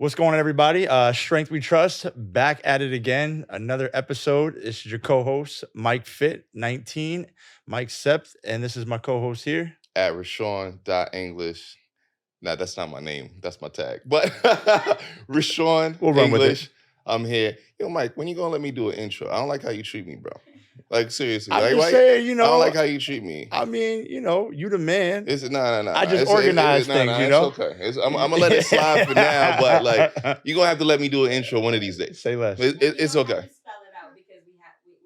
What's going on, everybody? Strength We Trust, back at it again. Another episode. This is your co-host, Mike Fit 19, Mike Sept, and this is my co-host here. At Rashawn.English. Nah, that's not my name. That's my tag. But Rashawn We'll run with English. it. I'm here. Yo, Mike, when you gonna let me do an intro? I don't like how you treat me, bro. Like, seriously. I'm like, just saying, I don't like how you treat me. I mean, you the man. Nah. I just organize things, It's okay. I'm gonna let it slide for now, but like, you're gonna have to let me do an intro one of these days. Say less. It's okay. Spell it out because we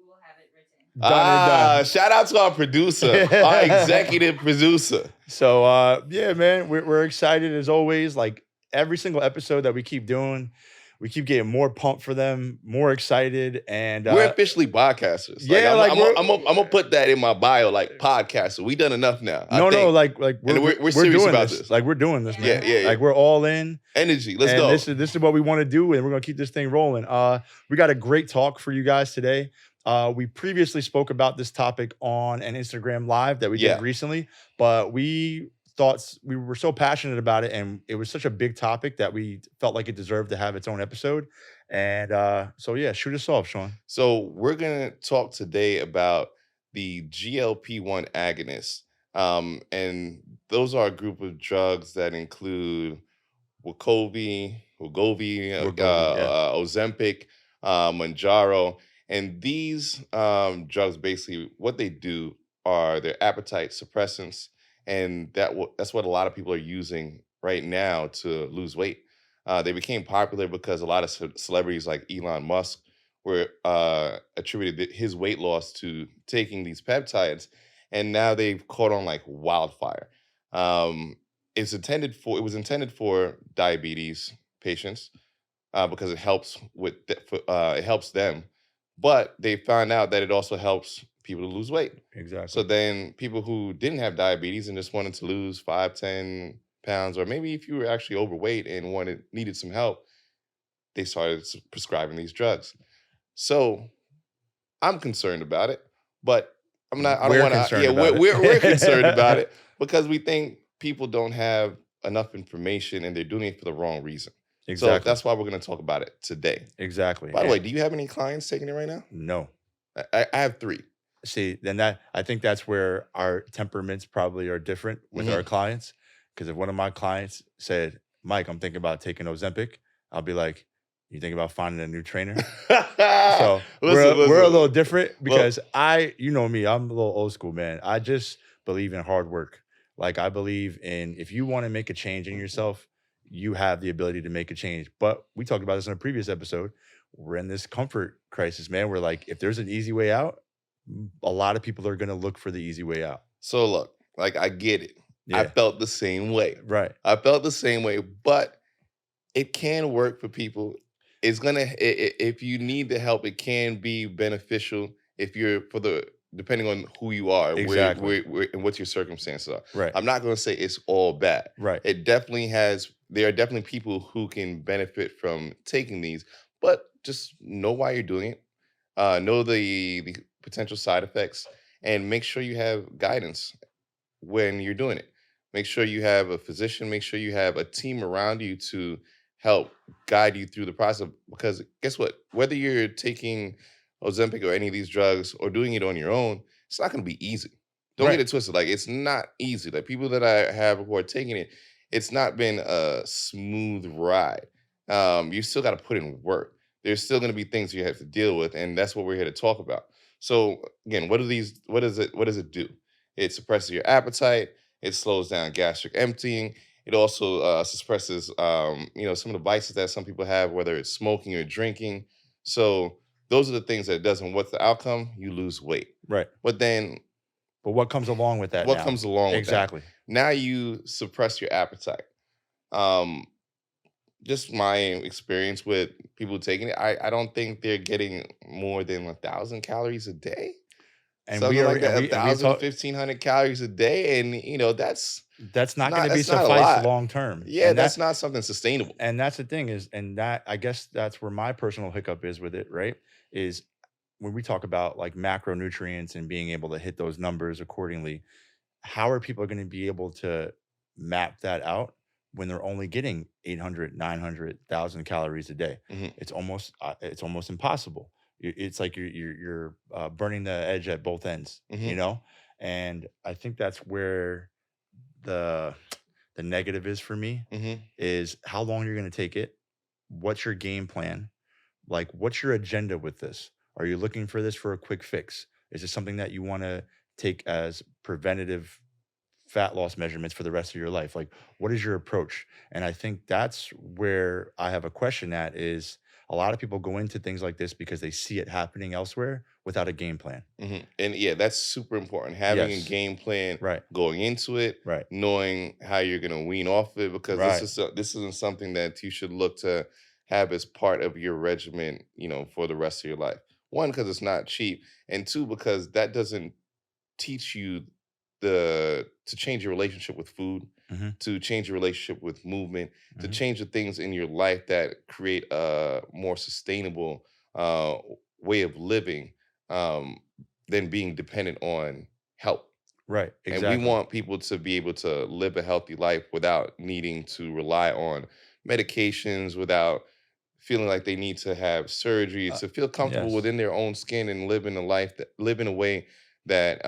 will have it written. Done. Shout out to our producer, our executive producer. So, yeah, man, we're excited as always. Like every single episode that we keep doing, we keep getting more pumped for them, more excited, and we're officially podcasters. Yeah, I'm gonna put that in my bio, like podcaster. We done enough now. No, we're serious doing about this. this. Like we're doing this, man. Yeah. Like we're all in. Energy. Let's and go. This is what we want to do, and we're gonna keep this thing rolling. We got a great talk for you guys today. We previously spoke about this topic on an Instagram live that we did recently, but we thought we were so passionate about it, and it was such a big topic that we felt like it deserved to have its own episode. And so yeah, shoot us off, Sean. So we're gonna talk today about the GLP-1 agonists, and those are a group of drugs that include Wegovy, Ozempic, Mounjaro, and these drugs basically what they do are they're appetite suppressants. And that's what a lot of people are using right now to lose weight. They became popular because a lot of celebrities like Elon Musk were attributed his weight loss to taking these peptides, and now they've caught on like wildfire. It was intended for diabetes patients because it helps it helps them, but they found out that it also helps people to lose weight. Exactly. So then people who didn't have diabetes and just wanted to lose 5-10 pounds, or maybe if you were actually overweight and needed some help, they started prescribing these drugs. So I'm concerned about it, but I'm not. I don't want to. Yeah, we're concerned about it because we think people don't have enough information and they're doing it for the wrong reason. Exactly. So that's why we're going to talk about it today. Exactly. By the way, do you have any clients taking it right now? No. I have 3. See, then I think that's where our temperaments probably are different with our clients. Because if one of my clients said, Mike, I'm thinking about taking Ozempic, I'll be like, you think about finding a new trainer? So we're a little different because you know me, I'm a little old school, man. I just believe in hard work. Like I believe in if you want to make a change in yourself, you have the ability to make a change. But we talked about this in a previous episode. We're in this comfort crisis, man. We're like, if there's an easy way out, a lot of people are going to look for the easy way out. So look, like I get it. Yeah. I felt the same way. Right. I felt the same way, but it can work for people. It's if you need the help, it can be beneficial depending on who you are, exactly, where and what your circumstances are. Right. I'm not going to say it's all bad. Right. There are definitely people who can benefit from taking these, but just know why you're doing it. Know the potential side effects, and make sure you have guidance when you're doing it. Make sure you have a physician, make sure you have a team around you to help guide you through the process. Because guess what? Whether you're taking Ozempic or any of these drugs or doing it on your own, it's not going to be easy. Don't get it twisted. Like, it's not easy. Like, people that I have who are taking it, it's not been a smooth ride. You still got to put in work. There's still going to be things you have to deal with, and that's what we're here to talk about. So again, what does it do? It suppresses your appetite. It slows down gastric emptying. It also suppresses some of the vices that some people have, whether it's smoking or drinking. So those are the things that it does. And what's the outcome? You lose weight. Right. But what comes along with that? What comes along with exactly. that? Now you suppress your appetite. Just my experience with people taking it, I don't think they're getting more than 1,000 calories a day. And something like that, 1,000, 1,500 calories a day. And, that's not going to be suffice long term. Yeah, that's not something sustainable. And that's the thing I guess that's where my personal hiccup is with it, right? Is when we talk about like macronutrients and being able to hit those numbers accordingly, how are people going to be able to map that out when they're only getting 800, 900,000 calories a day. Hmm. It's almost impossible. It's like you're burning the edge at both ends, Hmm. And I think that's where the the negative is for me, Hmm. is how long you're going to take it. What's your game plan? Like, what's your agenda with this? Are you looking for this for a quick fix? Is this something that you want to take as preventative fat loss measurements for the rest of your life? Like, what is your approach? And I think that's where I have a question at, is a lot of people go into things like this because they see it happening elsewhere without a game plan. Hmm. And yeah, that's super important. Having a Yes. game plan Right. going into it, Right. knowing how you're going to wean off it, because Right. this isn't something that you should look to have as part of your regimen, for the rest of your life. One, because it's not cheap, and two, because that doesn't teach you to change your relationship with food, Hmm. to change your relationship with movement, to Hmm. change the things in your life that create a more sustainable uh, way of living, um, than being dependent on help. Right. And we Exactly. want people to be able to live a healthy life without needing to rely on medications, without feeling like they need to have surgery, Uh, to feel comfortable yes. within their own skin and live in a way that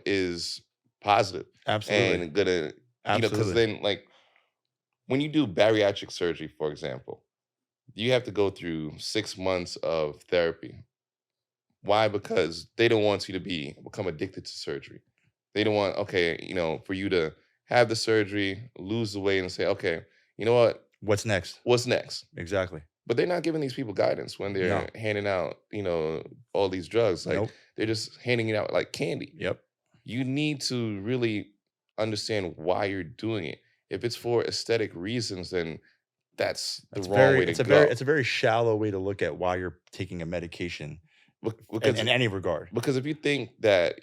is positive Absolutely. and gonna, because Absolutely. then, like, when you do bariatric surgery, for example, you have to go through 6 months of therapy. Why? Because they don't want you to become addicted to surgery. They don't want, okay, for you to have the surgery, lose the weight, and say, okay, you know what? What's next? What's next? Exactly. But they're not giving these people guidance when they're No. handing out, all these drugs. Like, Nope. they're just handing it out like candy. Yep. You need to really understand why you're doing it. If it's for aesthetic reasons, then that's the That's wrong very way to it's go. a very shallow way to look at why you're taking a medication Because in any regard. Because if you think that,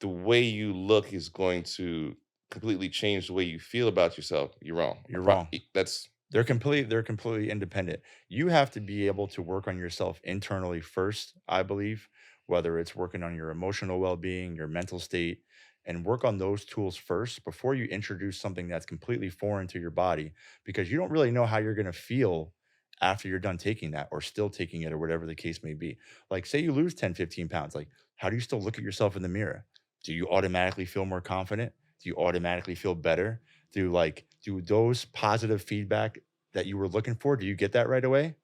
the way you look is going to completely change the way you feel about yourself, you're wrong. You're wrong. That's They're completely independent. You have to be able to work on yourself internally first, I believe, whether it's working on your emotional well-being, your mental state, and work on those tools first before you introduce something that's completely foreign to your body, because you don't really know how you're going to feel after you're done taking that, or still taking it, or whatever the case may be. Like, say you lose 10, 15 pounds, like, how do you still look at yourself in the mirror? Do you automatically feel more confident? Do you automatically feel better? Do those positive feedback that you were looking for, do you get that right away?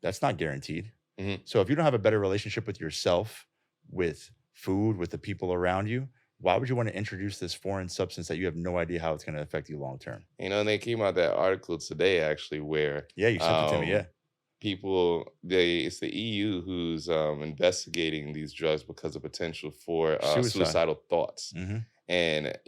That's not guaranteed. mhm. So if you don't have a better relationship with yourself, with food, with the people around you, why would you want to introduce this foreign substance that you have no idea how it's going to affect you long term? And they came out that article today, actually, where Yeah, you sent it to me. Yeah. it's the EU who's investigating these drugs because of potential for Suicide. suicidal thoughts. Hmm. And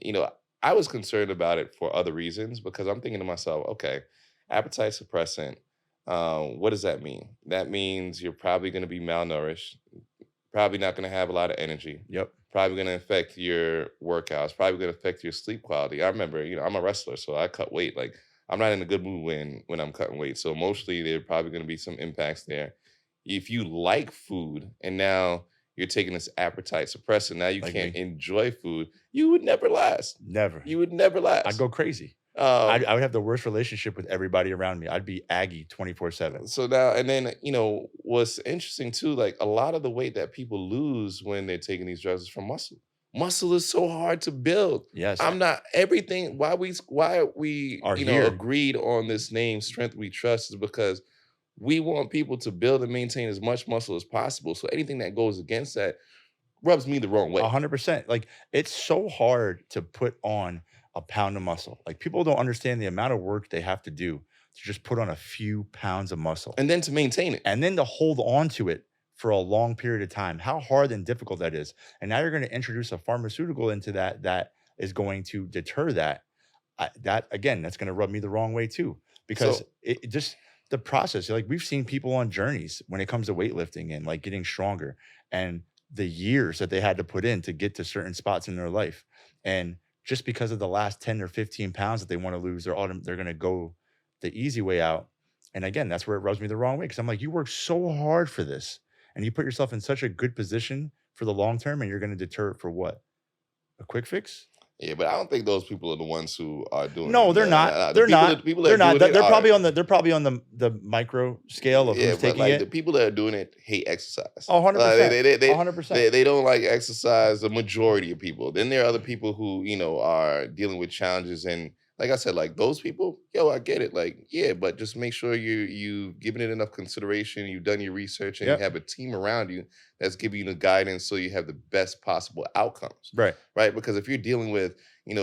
I was concerned about it for other reasons, because I'm thinking to myself, okay, appetite suppressant. What does that mean? That means you're probably going to be malnourished, probably not going to have a lot of energy, Yep. probably going to affect your workouts, probably going to affect your sleep quality. I remember, I'm a wrestler, so I cut weight. Like, I'm not in a good mood when I'm cutting weight. So emotionally, there probably going to be some impacts there. If you like food and now you're taking this appetite suppressant, now you Like can't me. enjoy food, you would never last. Never. You would never I'd last. go crazy. Um, I would have the worst relationship with everybody around me. I'd be Aggie 24/7. so now, and then, what's interesting too, like, a lot of the weight that people lose when they're taking these drugs is from muscle. Muscle is so hard to build. Yes. I'm not everything. Why we Are here. agreed on this name, Strength We Trust, is because we want people to build and maintain as much muscle as possible. So anything that goes against that rubs me the wrong way. 100%. Like, it's so hard to put on a pound of muscle. Like, people don't understand the amount of work they have to do to just put on a few pounds of muscle, And then to maintain it. and then to hold on to it for a long period of time. How hard and difficult that is. And now you're going to introduce a pharmaceutical into that is going to deter that. That again, that's going to rub me the wrong way too, because So it just the process. Like, we've seen people on journeys when it comes to weightlifting and like getting stronger, and the years that they had to put in to get to certain spots in their life, and just because of the last 10 or 15 pounds that they want to lose, they're going to go the easy way out. And again, that's where it rubs me the wrong way, because I'm like, you work so hard for this, and you put yourself in such a good position for the long term, and you're going to deter it for what? A quick fix? Yeah, but I don't think those people are the ones who are doing it. No, they're not. They're not. People They're that are not. doing it They're are, probably on the micro scale of yeah, who's but taking like the it. people that are doing it hate exercise. Oh, Like 100%. 100%. they don't like exercise. The majority of people. Then there are other people who are dealing with challenges, and like I said, like those people, yo, I get it. Like, yeah, but just make sure you giving it enough consideration. You've done your research, and you Yep. have a team around you that's giving you the guidance so you have the best possible outcomes. Right. Right? Because if you're dealing with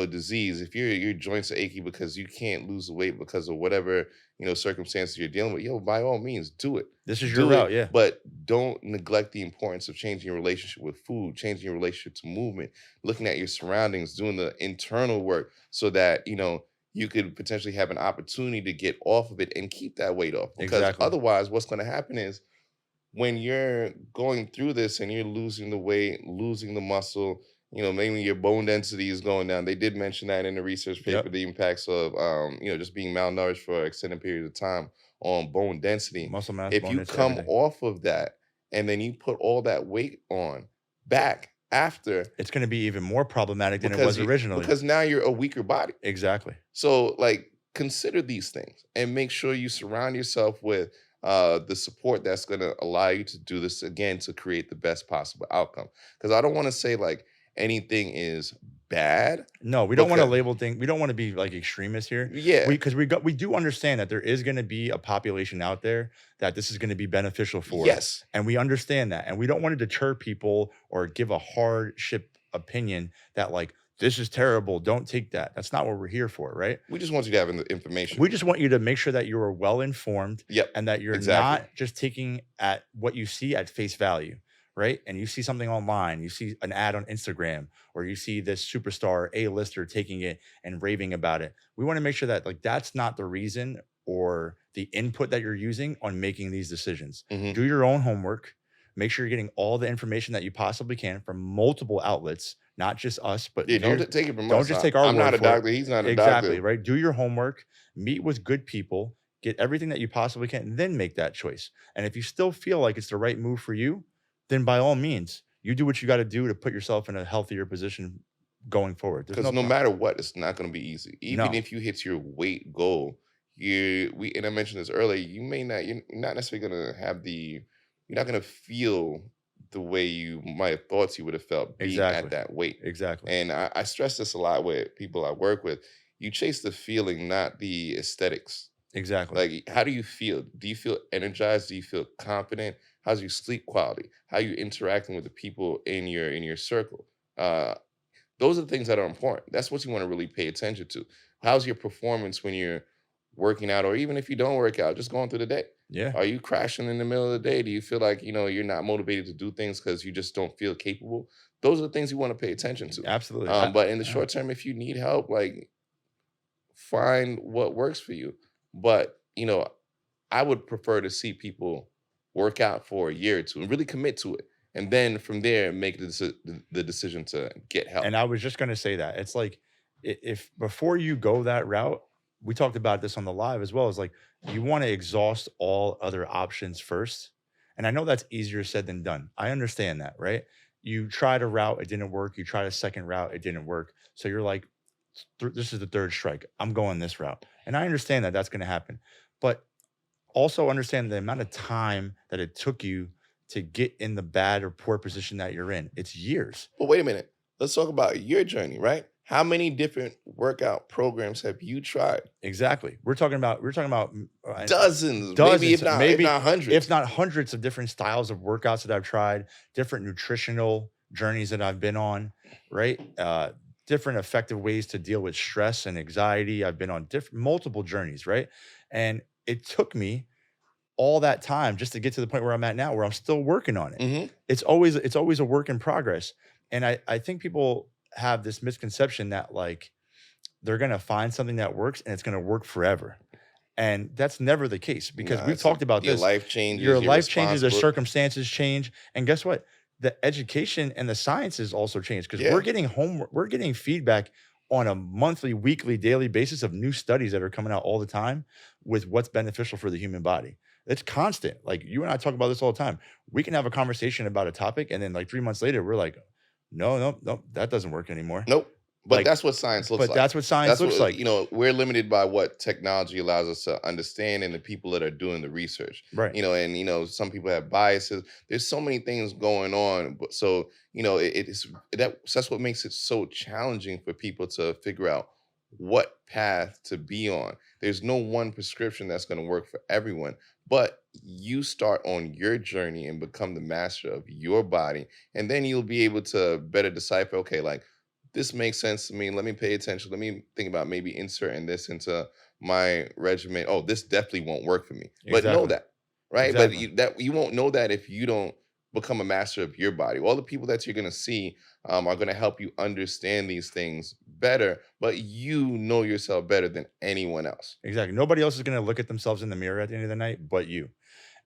disease, if your joints are achy because you can't lose the weight because of whatever circumstances you're dealing with, yo, by all means, do it. This is your Do it, route. Yeah. but don't neglect the importance of changing your relationship with food, changing your relationship to movement, looking at your surroundings, doing the internal work so that you could potentially have an opportunity to get off of it and keep that weight off. Because Exactly. otherwise, what's going to happen is when you're going through this and you're losing the weight, losing the muscle, maybe your bone density is going down. They did mention that in the research paper, Yep. the impacts of, just being malnourished for extended periods of time on bone density. Muscle mass, If bone you density, come everything. off of that and then you put all that weight on back after, It's going to be even more problematic than it was originally. because now you're a weaker body. Exactly. So, like, consider these things and make sure you surround yourself with the support that's going to allow you to do this again to create the best possible outcome. Because I don't want to say like anything is bad. No, we don't want to because- label things. We don't want to be like extremists here. Yeah, Because we do understand that there is going to be a population out there that this is going to be beneficial for. yes, And we understand that. And we don't want to deter people or give a hardship opinion that like, this is terrible, don't take that. That's not what we're here for, right? we just want you to have the information. We just want you to make sure that you are well informed Yep, and that you're exactly. not just taking at what you see at face value, right? And you see something online, you see an ad on Instagram, or you see this superstar A-lister taking it and raving about it. We want to make sure that like that's not the reason or the input that you're using on making these decisions. Mhm. Do your own homework. Make sure you're getting all the information that you possibly can from multiple outlets, not just us, but Yeah, your- don't take it from don't us. just take our I'm not word a for it. doctor. He's not a Exactly, doctor. right? Do your homework, meet with good people, get everything that you possibly can, and then make that choice. And if you still feel like it's the right move for you, then by all means, you do what you got to do to put yourself in a healthier position going forward. There's Because no problem. matter what, it's not going to be easy. Even No. if you hit your weight goal, and I mentioned this earlier, you're not necessarily going to have you're not going to feel the way you might have thought you would have felt being Exactly. at that weight. Exactly. And I stress this a lot with people I work with. You chase the feeling, not the aesthetics. Exactly. Like, how do you feel? Do you feel energized? Do you feel confident? How's your sleep quality? How are you interacting with the people in your circle? Those are the things that are important. That's what you want to really pay attention to. How's your performance when you're working out, or even if you don't work out, just going through the day? yeah. Are you crashing in the middle of the day? Do you feel like you're not motivated to do things because you just don't feel capable? Those are the things you want to pay attention to. Absolutely. But in the short term, if you need help, like, find what works for you. But I would prefer to see people work out for a year or two and really commit to it, and then from there make the decision to get help. And I was just going to say that it's like if before you go that route, we talked about this on the live as well, is like you want to exhaust all other options first. And I know that's easier said than done. I understand that, right? You tried a route, it didn't work. You tried a second route, it didn't work. So you're like, this is the third strike. I'm going this route. And I understand that that's going to happen. But also understand the amount of time that it took you to get in the bad or poor position that you're in. It's years. But wait a minute. Let's talk about your journey, right? How many different workout programs have you tried? Exactly. We're talking about Dozens, dozens, maybe if not hundreds. if not hundreds of different styles of workouts that I've tried, different nutritional journeys that I've been on, right? Different effective ways to deal with stress and anxiety. I've been on multiple journeys, right? And it took me all that time just to get to the point where I'm at now, where I'm still working on it. Mhm. It's always a work in progress. And I think people have this misconception that like they're going to find something that works and it's going to work forever. And that's never the case, because Nah, we've talked about your this. life changes. Your you're life changes, the responsible. circumstances change. And guess what? The education and the sciences also change, because Yeah. we're getting feedback on a monthly, weekly, daily basis of new studies that are coming out all the time with what's beneficial for the human body. It's constant. Like you and I talk about this all the time. We can have a conversation about a topic, and then like 3 months later, we're like, no, that doesn't work anymore. Nope. But Like, that's what science looks but like. that's what science That's looks what, like. we're limited by what technology allows us to understand and the people that are doing the research. Right. And some people have biases. There's so many things going on. But so, that's what makes it so challenging for people to figure out what path to be on. There's no one prescription that's going to work for everyone, but you start on your journey and become the master of your body, and then you'll be able to better decipher, okay, like, this makes sense to me. Let me pay attention. Let me think about maybe inserting this into my regimen. Oh, this definitely won't work for me. But know Exactly. that, right? But Exactly. you won't know that if you don't become a master of your body. All the people that you're gonna see are gonna help you understand these things better. But you know yourself better than anyone else. Exactly. Nobody else is going to look at themselves in the mirror at the end of the night but you.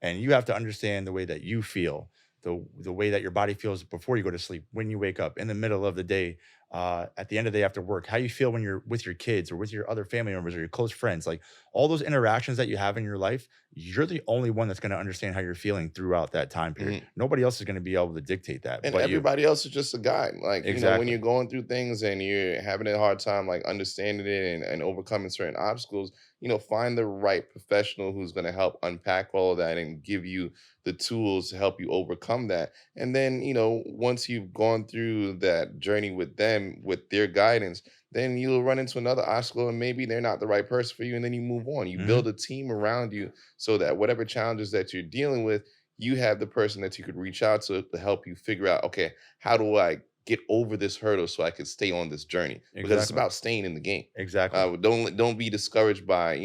And you have to understand the way that you feel, the way that your body feels before you go to sleep, when you wake up, in the middle of the day, at the end of the day after work, how you feel when you're with your kids or with your other family members or your close friends. Like all those interactions that you have in your life, you're the only one that's going to understand how you're feeling throughout that time period. Mhm. Nobody else is going to be able to dictate that And but you. everybody else is just a guide. Like, when Exactly. you're going through things and you're having a hard time, like, understanding it and overcoming certain obstacles, find the right professional who's going to help unpack all of that and give you the tools to help you overcome that. And then, once you've gone through that journey with them, with their guidance, then you'll run into another obstacle and maybe they're not the right person for you. And then you move on. You Mhm. build a team around you so that whatever challenges that you're dealing with, you have the person that you could reach out to help you figure out, okay, how do I get over this hurdle so I can stay on this journey? Because it's Exactly. about staying in the game. Exactly. Don't be discouraged by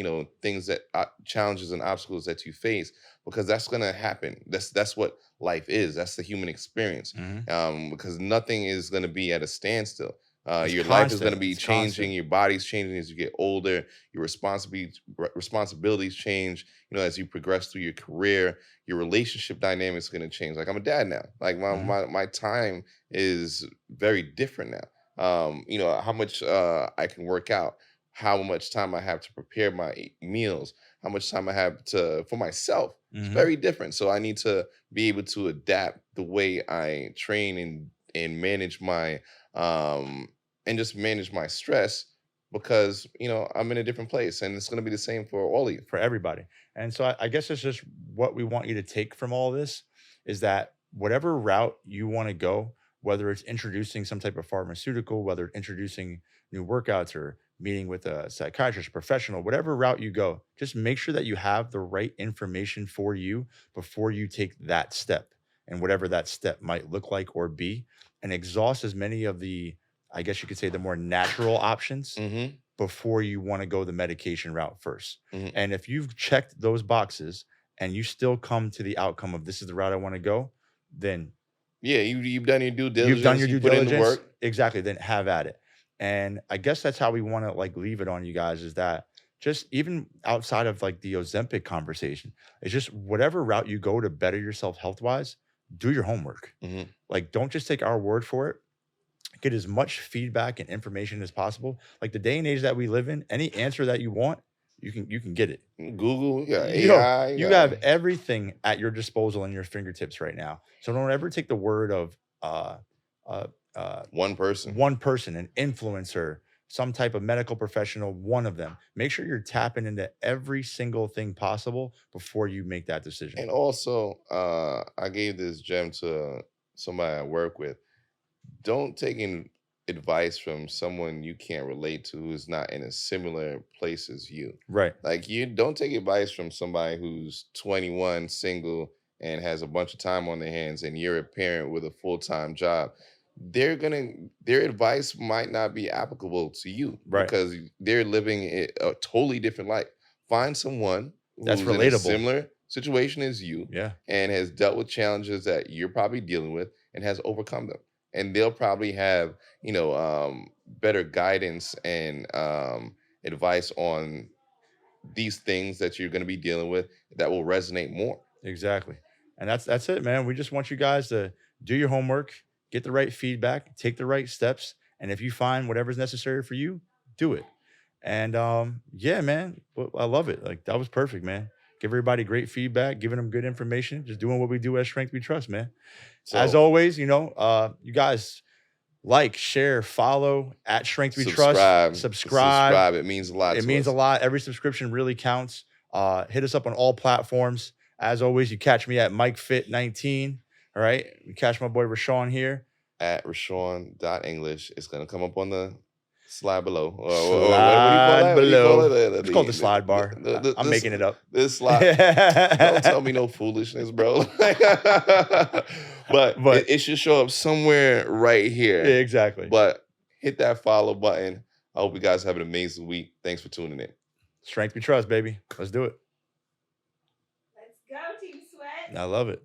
things that challenges and obstacles that you face, because that's gonna happen. That's what life is. That's the human experience. Mhm. Because nothing is gonna be at a standstill. It's Your life is constant. gonna be It's changing. constant. Your body's changing as you get older. Your responsibilities change. As you progress through your career, your relationship dynamics are going to change. Like, I'm a dad now. Like, my, Mhm. my time is very different now. How much I can work out, how much time I have to prepare my meals, how much time I have to for myself. It's Mhm. very different. So I need to be able to adapt the way I train and manage my um and just manage my stress, because I'm in a different place, and it's going to be the same for all of you. For everybody. And so I guess it's just what we want you to take from all this is that whatever route you want to go, whether it's introducing some type of pharmaceutical, whether introducing new workouts or meeting with a psychiatrist, professional, whatever route you go, just make sure that you have the right information for you before you take that step and whatever that step might look like or be, and exhaust as many of the, I guess you could say, the more natural options Hmm. before you want to go the medication route first. Hmm. And if you've checked those boxes and you still come to the outcome of this is the route I want to go, then Yeah, you've done your due you've done diligence. your You due put in the diligence. work. Exactly. Then have at it. And I guess that's how we want to like leave it on you guys is that just even outside of like the Ozempic conversation, it's just whatever route you go to better yourself health wise, do your homework. Hmm. Like, don't just take our word for it. Get as much feedback and information as possible. Like the day and age that we live in, any answer that you want, you can get it. Google, you got Yo, AI, you have everything at your disposal in your fingertips right now. So don't ever take the word of uh uh one person. one person, an influencer, some type of medical professional, one of them. Make sure you're tapping into every single thing possible before you make that decision. And also, I gave this gem to somebody I work with. Don't take advice from someone you can't relate to, who's not in a similar place as you. Right. Like, you don't take advice from somebody who's 21, single, and has a bunch of time on their hands, and you're a parent with a full-time job. Their advice might not be applicable to you, Right. because they're living a totally different life. Find someone That's who's in a relatable. similar situation as you, Yeah. and has dealt with challenges that you're probably dealing with and has overcome them. And they'll probably have, better guidance and advice on these things that you're going to be dealing with that will resonate more. Exactly. And that's it, man. We just want you guys to do your homework, get the right feedback, take the right steps, and if you find whatever's necessary for you, do it. And yeah, man, I love it. Like that was perfect, man. Give everybody great feedback, giving them good information, just doing what we do at Strength We Trust, man. As So, always, you guys like, share, follow at Strength We Subscribe. Trust. Subscribe. It means a lot. It to means us. a lot. Every subscription really counts. Hit us up on all platforms. As always, you catch me at MikeFit19. All right. You catch my boy Rashawn here. At Rashawn.English. It's gonna come up on the slide below. What do you call Slide that? What do you below. call it? It's called the slide bar. I'm making it up. This slide. Don't tell me no foolishness, bro. but it should show up somewhere right here. Yeah, exactly. But hit that follow button. I hope you guys have an amazing week. Thanks for tuning in. Strength We Trust, baby. Let's do it. Let's go, Team Sweat. I love it.